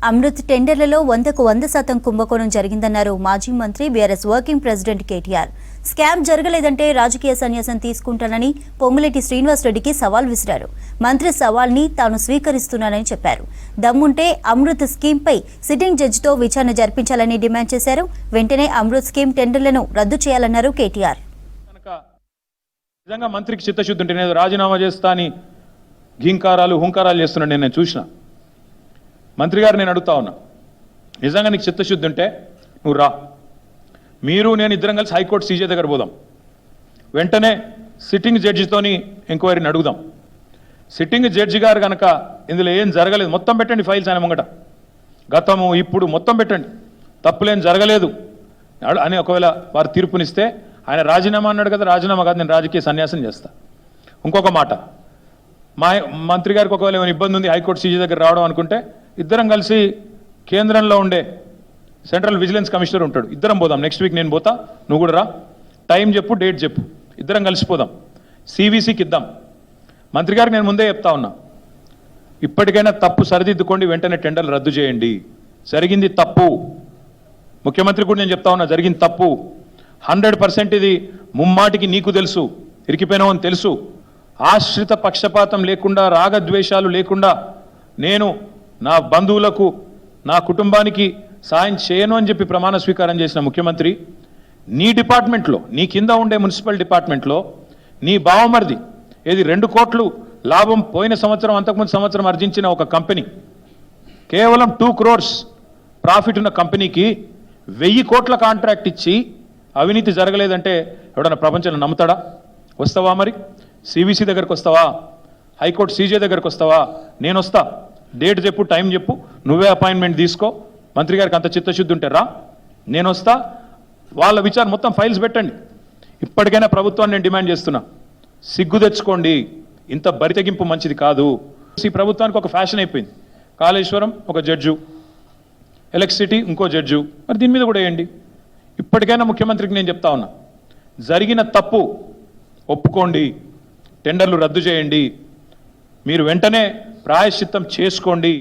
అమృత్ టెండర్లలో 100% కుంభకోణం జరిగిందన్నారు మాజీ మంత్రి BRS working president KTR. Scam జరగలేదంటే రాజకీయ సన్యాసం తీసుకుంటానని పొంగులేటి శ్రీనివాసరెడ్డికి సవాల్ విసిరారు. మంత్రి సవాల్ని తాను స్వీకరిస్తున్నానని చెప్పారు. దమ్ముంటే అమృత్ స్కీమ్పై సిట్టింగ్ జడ్జితో విచారణ జరిపించాలని డిమాండ్ చేశారు. వెంటనే అమృత్ స్కీమ్ టెండర్లను రద్దు చేయాలన్నారు కేటీఆర్. నిజంగా మంత్రికి చిత్తశుద్ధి ఉంటే నేను రాజీనామా చేస్తా అని హుంకారాలు చేస్తున్నాను. నేను చూసిన మంత్రి గారు, నేను అడుగుతా ఉన్నా, నిజంగా నీకు చిత్తశుద్ధి ఉంటే నువ్వు రా, మీరు నేను ఇద్దరం కలిసి హైకోర్టు సీజే దగ్గర పోదాం, వెంటనే సిట్టింగ్ జడ్జితోని ఎంక్వైరీని అడుగుదాం. సిట్టింగ్ జడ్జి గారు కనుక ఇందులో ఏం జరగలేదు, మొత్తం పెట్టండి ఫైల్స్ ఆయన ముంగట, గతము ఇప్పుడు మొత్తం పెట్టండి, తప్పులేం జరగలేదు అని ఒకవేళ వారు తీర్పునిస్తే ఆయన రాజీనామా అన్నాడు కదా, రాజీనామా కాదు, నేను రాజకీయ సన్యాసం చేస్తా. ఇంకొక మాట, మా మంత్రి గారికి ఒకవేళ ఏమైనా ఇబ్బంది ఉంది హైకోర్టు సీజీ దగ్గర రావడం అనుకుంటే ఇద్దరం కలిసి కేంద్రంలో ఉండే సెంట్రల్ విజిలెన్స్ కమిషనర్ ఉంటాడు, ఇద్దరం పోదాం. నెక్స్ట్ వీక్ నేను పోతా, నువ్వు కూడా రా, టైం చెప్పు, డేట్ చెప్పు, ఇద్దరం కలిసిపోదాం, సివిసికి ఇద్దాం. మంత్రి గారికి నేను ముందే చెప్తా ఉన్నా, ఇప్పటికైనా తప్పు సరిదిద్దుకోండి, వెంటనే టెండర్లు రద్దు చేయండి. జరిగింది తప్పు, ముఖ్యమంత్రి కూడా నేను చెప్తా ఉన్నా, జరిగింది తప్పు 100%. ఇది ముమ్మాటికి నీకు తెలుసు, ఇరికిపోయినావు అని తెలుసు. ఆశ్రిత పక్షపాతం లేకుండా, రాగద్వేషాలు లేకుండా నేను నా బంధువులకు, నా కుటుంబానికి సాయం చేయను అని చెప్పి ప్రమాణ స్వీకారం చేసిన ముఖ్యమంత్రి, నీ డిపార్ట్మెంట్లో, నీ కింద ఉండే మున్సిపల్ డిపార్ట్మెంట్లో నీ బావమరిది ఏది 2 కోట్లు లాభం పోయిన సంవత్సరం అంతకుముందు సంవత్సరం ఆర్జించిన ఒక కంపెనీ, కేవలం 2 crores ప్రాఫిట్ ఉన్న కంపెనీకి 1000 కోట్ల కాంట్రాక్ట్ ఇచ్చి అవినీతి జరగలేదంటే ఎవడన్నా ప్రపంచంలో నమ్ముతాడా? వస్తావా మరి? సివిసి దగ్గరకు వస్తావా? హైకోర్టు సీజే దగ్గరకు వస్తావా? నేను వస్తా, డేట్ చెప్పు, టైం చెప్పు, నువ్వే అపాయింట్మెంట్ తీసుకో. మంత్రి గారికి అంత చిత్తశుద్ధి ఉంటే రా, నేను వస్తా, వాళ్ళ విచారణ మొత్తం ఫైల్స్ పెట్టండి. ఇప్పటికైనా ప్రభుత్వాన్ని నేను డిమాండ్ చేస్తున్నా, సిగ్గు తెచ్చుకోండి, ఇంత బరితెగింపు మంచిది కాదు. ఈ ప్రభుత్వానికి ఒక ఫ్యాషన్ అయిపోయింది, కాళేశ్వరం ఒక జడ్జు, ఎలక్ట్రిసిటీ ఇంకో జడ్జు, మరి దీని మీద కూడా వేయండి. ఇప్పటికైనా ముఖ్యమంత్రికి నేను చెప్తా ఉన్నా, జరిగిన తప్పు ఒప్పుకోండి, టెండర్లు రద్దు చేయండి, మీరు వెంటనే ప్రాయశ్చిత్తం చేసుకోండి.